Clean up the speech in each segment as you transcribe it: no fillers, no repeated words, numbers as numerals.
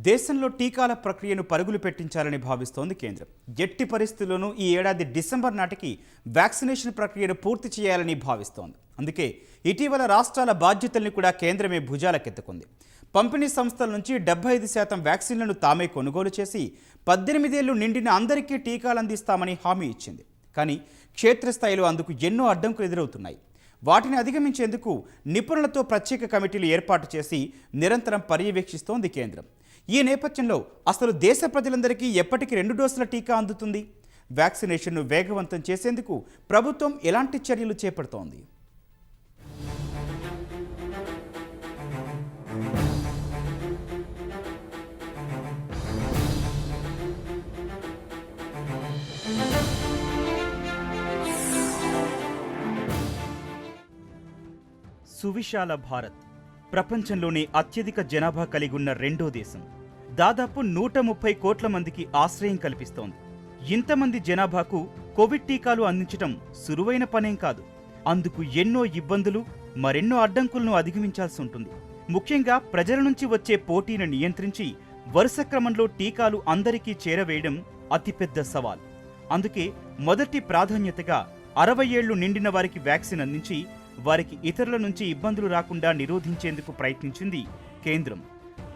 దేశంలో టీకాల ప్రక్రియను పరుగులు పెట్టించాలని భావిస్తోంది కేంద్రం. ఎట్టి పరిస్థితుల్లోనూ ఈ ఏడాది డిసెంబర్ నాటికి వ్యాక్సినేషన్ ప్రక్రియను పూర్తి చేయాలని భావిస్తోంది. అందుకే ఇటీవల రాష్ట్రాల బాధ్యతల్ని కూడా కేంద్రమే భుజాలకెత్తుకుంది. పంపిణీ సంస్థల నుంచి 75% వ్యాక్సిన్లను తామే కొనుగోలు చేసి 18 ఏళ్లు నిండిన అందరికీ టీకాలు అందిస్తామని హామీ ఇచ్చింది. కానీ క్షేత్రస్థాయిలో అందుకు ఎన్నో అడ్డంకులు ఎదురవుతున్నాయి. వాటిని అధిగమించేందుకు నిపుణులతో ప్రత్యేక కమిటీలు ఏర్పాటు చేసి నిరంతరం పర్యవేక్షిస్తోంది కేంద్రం. ఈ నేపథ్యంలో అసలు దేశ ప్రజలందరికీ ఎప్పటికి 2 డోసుల టీకా అందుతుంది? వ్యాక్సినేషన్ను వేగవంతం చేసేందుకు ప్రభుత్వం ఎలాంటి చర్యలు చేపడుతోంది? సువిశాల భారత్ ప్రపంచంలోనే అత్యధిక జనాభా కలిగి ఉన్న రెండో దేశం. దాదాపు 130 కోట్ల మందికి ఆశ్రయం కల్పిస్తోంది. ఇంతమంది జనాభాకు కోవిడ్ టీకాలు అందించడం సులువైన పనేం కాదు. అందుకు ఎన్నో ఇబ్బందులు, మరెన్నో అడ్డంకులను అధిగమించాల్సి ఉంటుంది. ముఖ్యంగా ప్రజల నుంచి వచ్చే పోటీని నియంత్రించి వరుస క్రమంలో టీకాలు అందరికీ చేరవేయడం అతిపెద్ద సవాల్. అందుకే మొదటి ప్రాధాన్యతగా 60 ఏళ్లు నిండిన వారికి వ్యాక్సిన్ అందించి వారికి ఇతరుల నుంచి ఇబ్బందులు రాకుండా నిరోధించేందుకు ప్రయత్నించింది కేంద్రం.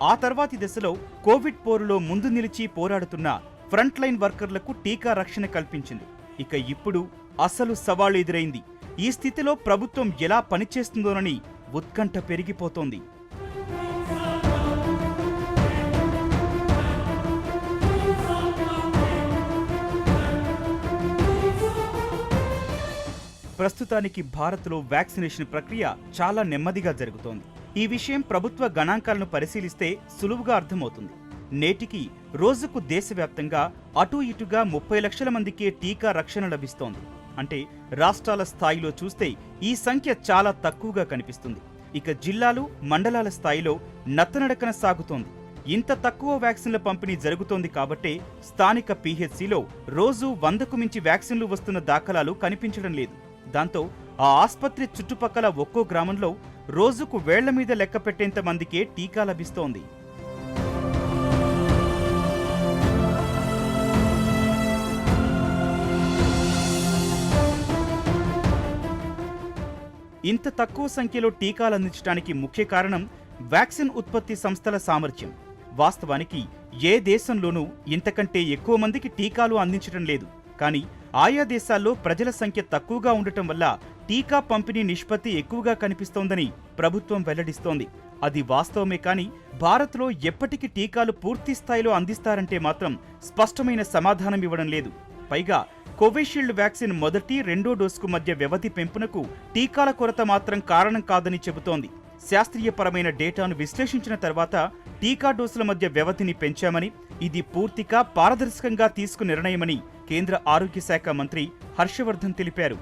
ఆ తర్వాతి దశలో కోవిడ్ పోరులో ముందు నిలిచి పోరాడుతున్న ఫ్రంట్ లైన్ వర్కర్లకు టీకా రక్షణ కల్పించింది. ఇక ఇప్పుడు అసలు సవాళ్లు ఎదురైంది. ఈ స్థితిలో ప్రభుత్వం ఎలా పనిచేస్తుందోనని ఉత్కంఠ పెరిగిపోతోంది. ప్రస్తుతానికి భారత్లో వ్యాక్సినేషన్ ప్రక్రియ చాలా నెమ్మదిగా జరుగుతోంది. ఈ విషయం ప్రభుత్వ గణాంకాలను పరిశీలిస్తే సులువుగా అర్థమవుతుంది. నేటికి రోజుకు దేశవ్యాప్తంగా అటూ ఇటుగా 30 లక్షల మందికే టీకా రక్షణ లభిస్తోంది. అంటే రాష్ట్రాల స్థాయిలో చూస్తే ఈ సంఖ్య చాలా తక్కువగా కనిపిస్తుంది. ఇక జిల్లాలు, మండలాల స్థాయిలో నత్తనడకన సాగుతోంది. ఇంత తక్కువ వ్యాక్సిన్ల పంపిణీ జరుగుతోంది కాబట్టే స్థానిక పీహెచ్సీలో రోజు 100కు మించి వ్యాక్సిన్లు వస్తున్న దాఖలాలు కనిపించడం లేదు. దాంతో ఆ ఆస్పత్రి చుట్టుపక్కల ఒక్కో గ్రామంలో రోజుకు వేళ్ల మీద లెక్క పెట్టేంత మందికే టీకా లభిస్తోంది. ఇంత తక్కువ సంఖ్యలో టీకాలు అందించడానికి ముఖ్య కారణం వ్యాక్సిన్ ఉత్పత్తి సంస్థల సామర్థ్యం. వాస్తవానికి ఏ దేశంలోనూ ఇంతకంటే ఎక్కువ మందికి టీకాలు అందించడం లేదు. కానీ ఆయా దేశాల్లో ప్రజల సంఖ్య తక్కువగా ఉండటం వల్ల టీకా పంపిణీ నిష్పత్తి ఎక్కువగా కనిపిస్తోందని ప్రభుత్వం వెల్లడిస్తోంది. అది వాస్తవమే. కానీ భారత్లో ఎప్పటికి టీకాలు పూర్తి స్థాయిలో అందిస్తారంటే మాత్రం స్పష్టమైన సమాధానం ఇవ్వడం లేదు. పైగా కోవిషీల్డ్ వ్యాక్సిన్ మొదటి, రెండో డోసుకు మధ్య వ్యవధి పెంపునకు టీకాల కొరత మాత్రం కారణం కాదని చెబుతోంది. శాస్త్రీయపరమైన డేటాను విశ్లేషించిన తర్వాత టీకా డోసుల మధ్య వ్యవధిని పెంచామని, ఇది పూర్తిగా పారదర్శకంగా తీసుకున్న నిర్ణయమని కేంద్ర ఆరోగ్య శాఖ మంత్రి హర్షవర్ధన్ తెలిపారు.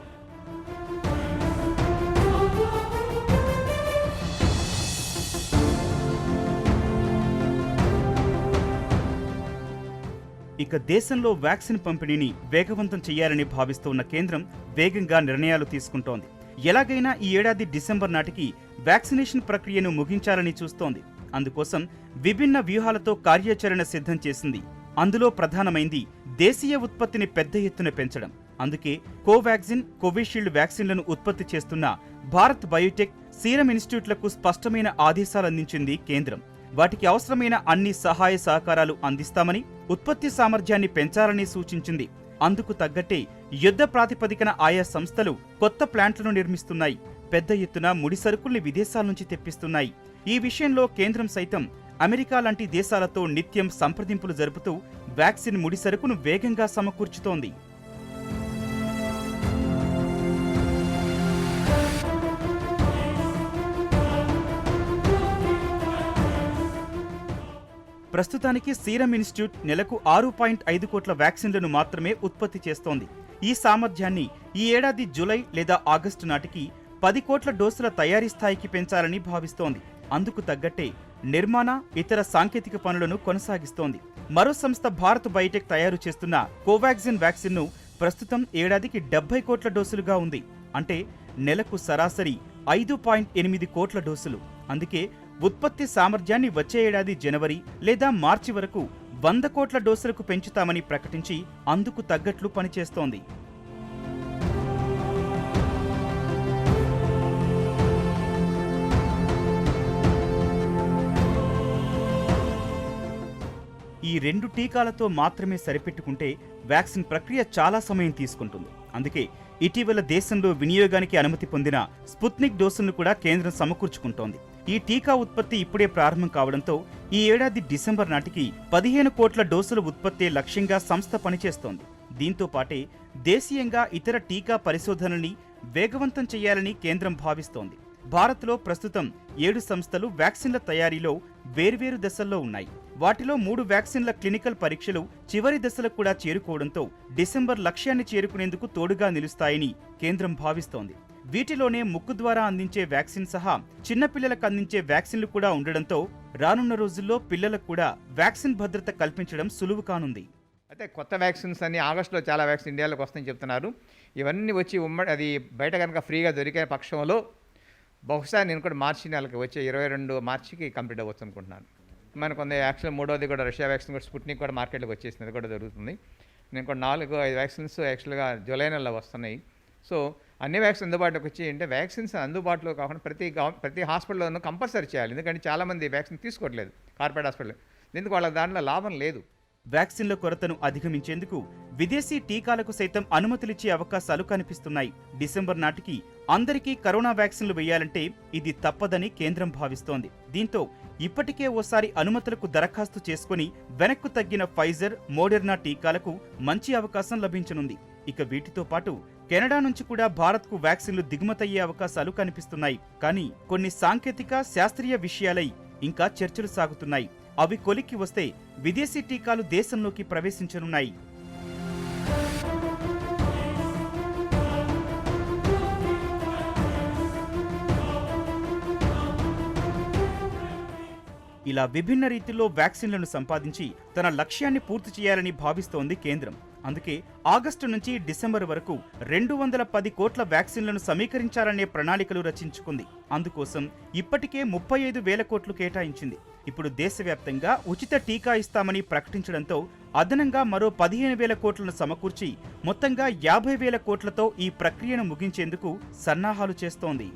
ఇక దేశంలో వ్యాక్సిన్ పంపిణీని వేగవంతం చేయాలని భావిస్తున్న కేంద్రం వేగంగా నిర్ణయాలు తీసుకుంటోంది. ఎలాగైనా ఈ ఏడాది డిసెంబర్ నాటికి వ్యాక్సినేషన్ ప్రక్రియను ముగించాలని చూస్తోంది. అందుకోసం విభిన్న వ్యూహాలతో కార్యాచరణ సిద్ధం చేసింది. అందులో ప్రధానమైంది దేశీయ ఉత్పత్తిని పెద్ద ఎత్తున పెంచడం. అందుకే కోవాక్సిన్, కోవిషీల్డ్ వ్యాక్సిన్లను ఉత్పత్తి చేస్తున్న భారత్ బయోటెక్, సీరం ఇన్స్టిట్యూట్లకు స్పష్టమైన ఆదేశాలు అందించింది కేంద్రం. వాటికి అవసరమైన అన్ని సహాయ సహకారాలు అందిస్తామని, ఉత్పత్తి సామర్థ్యాన్ని పెంచాలని సూచించింది. అందుకు తగ్గట్టే యుద్ధ ప్రాతిపదికన ఆయా సంస్థలు కొత్త ప్లాంట్లను నిర్మిస్తున్నాయి. పెద్ద ఎత్తున ముడి సరుకుల్ని విదేశాల నుంచి తెప్పిస్తున్నాయి. ఈ విషయంలో కేంద్రం సైతం అమెరికా లాంటి దేశాలతో నిత్యం సంప్రదింపులు జరుపుతూ వ్యాక్సిన్ ముడి సరుకును వేగంగా సమకూర్చుతోంది. ప్రస్తుతానికి సీరం ఇన్స్టిట్యూట్ నెలకు 6.5 కోట్ల వ్యాక్సిన్లను మాత్రమే ఉత్పత్తి చేస్తోంది. ఈ సామర్థ్యాన్ని ఈ ఏడాది జూలై లేదా ఆగస్టు నాటికి 10 కోట్ల డోసుల తయారీ స్థాయికి పెంచాలని భావిస్తోంది. అందుకు తగ్గట్టే నిర్మాణ, ఇతర సాంకేతిక పనులను కొనసాగిస్తోంది. మరో సంస్థ భారత్ బయోటెక్ తయారు చేస్తున్న కోవాక్సిన్ వ్యాక్సిన్ను ప్రస్తుతం ఏడాదికి 70 కోట్ల డోసులుగా ఉంది. అంటే నెలకు సరాసరి 5.8 కోట్ల డోసులు. అందుకే ఉత్పత్తి సామర్థ్యాన్ని వచ్చే ఏడాది జనవరి లేదా మార్చి వరకు 100 కోట్ల డోసులకు పెంచుతామని ప్రకటించి అందుకు తగ్గట్లు పనిచేస్తోంది. ఈ 2 టీకాలతో మాత్రమే సరిపెట్టుకుంటే వ్యాక్సిన్ ప్రక్రియ చాలా సమయం తీసుకుంటుంది. అందుకే ఇటీవల దేశంలో వినియోగానికి అనుమతి పొందిన స్పుత్నిక్ డోసులను కూడా కేంద్రం సమకూర్చుకుంటోంది. ఈ టీకా ఉత్పత్తి ఇప్పుడే ప్రారంభం కావడంతో ఈ ఏడాది డిసెంబర్ నాటికి 15 కోట్ల డోసుల ఉత్పత్తే లక్ష్యంగా సంస్థ పనిచేస్తోంది. దీంతో పాటే దేశీయంగా ఇతర టీకా పరిశోధనల్ని వేగవంతం చేయాలని కేంద్రం భావిస్తోంది. భారత్లో ప్రస్తుతం 7 సంస్థలు వ్యాక్సిన్ల తయారీలో వేర్వేరు దశల్లో ఉన్నాయి. వాటిలో 3 వ్యాక్సిన్ల క్లినికల్ పరీక్షలు చివరి దశలకు కూడా చేరుకోవడంతో డిసెంబర్ లక్ష్యాన్ని చేరుకునేందుకు తోడుగా నిలుస్తాయని కేంద్రం భావిస్తోంది. వీటిలోనే ముక్కు ద్వారా అందించే వ్యాక్సిన్ సహా చిన్నపిల్లలకు అందించే వ్యాక్సిన్లు కూడా ఉండడంతో రానున్న రోజుల్లో పిల్లలకు కూడా వ్యాక్సిన్ భద్రత కల్పించడం సులువు కానుంది. అయితే కొత్త వ్యాక్సిన్స్ అన్ని ఆగస్టులో చాలా వ్యాక్సిన్ ఇండియాలోకి వస్తాయని చెప్తున్నారు. ఇవన్నీ వచ్చి అది బయట కనుక ఫ్రీగా దొరికే పక్షంలో బహుశా నేను కూడా మార్చి నెలకి వచ్చే 22 మార్చికి కంప్లీట్ అవ్వచ్చు అనుకుంటున్నాను. మనకు యాక్చువల్ 3వది కూడా రష్యా వ్యాక్సిన్ కూడా స్పుట్నిక్ కూడా మార్కెట్లోకి వచ్చేసింది, అది కూడా జరుగుతుంది. నేను కూడా 4-5 వ్యాక్సిన్స్ యాక్చువల్గా జూలై నెలలో వస్తున్నాయి. సో అన్ని వ్యాక్సిన్ అందుబాటులోకి వచ్చి అంటే వ్యాక్సిన్స్ అందుబాటులో కాకుండా ప్రతి హాస్పిటల్లోనూ కంపల్సరీ చేయాలి. ఎందుకంటే చాలామంది వ్యాక్సిన్ తీసుకోవట్లేదు కార్పొరేట్ హాస్పిటల్, ఎందుకు వాళ్ళ దాంట్లో లాభం లేదు. వ్యాక్సిన్ల కొరతను అధిగమించేందుకు విదేశీ టీకాలకు సైతం అనుమతులిచ్చే అవకాశాలు కనిపిస్తున్నాయి. డిసెంబర్ నాటికి అందరికీ కరోనా వ్యాక్సిన్లు వేయాలంటే ఇది తప్పదని కేంద్రం భావిస్తోంది. దీంతో ఇప్పటికే ఓసారి అనుమతులకు దరఖాస్తు చేసుకుని వెనక్కు తగ్గిన ఫైజర్, మోడెర్నా టీకాలకు మంచి అవకాశం లభించనుంది. ఇక వీటితో పాటు కెనడా నుంచి కూడా భారత్కు వ్యాక్సిన్లు దిగుమతయ్యే అవకాశాలు కనిపిస్తున్నాయి. కానీ కొన్ని సాంకేతిక, శాస్త్రీయ విషయాలై ఇంకా చర్చలు సాగుతున్నాయి. అవి కొలిక్కి వస్తే విదేశీ టీకాలు దేశంలోకి ప్రవేశించనున్నాయి. ఇలా విభిన్న రీతిలో వ్యాక్సిన్లను సంపాదించి తన లక్ష్యాన్ని పూర్తి చేయాలని భావిస్తోంది కేంద్రం. అందుకే ఆగస్టు నుంచి డిసెంబర్ వరకు 210 కోట్ల వ్యాక్సిన్లను సమీకరించాలనే ప్రణాళికలు రచించుకుంది. అందుకోసం ఇప్పటికే 35,000 కోట్లు కేటాయించింది. ఇప్పుడు దేశవ్యాప్తంగా ఉచిత టీకా ఇస్తామని ప్రకటించడంతో అదనంగా మరో 15,000 కోట్లను సమకూర్చి మొత్తంగా 50,000 కోట్లతో ఈ ప్రక్రియను ముగించేందుకు సన్నాహాలు చేస్తోంది.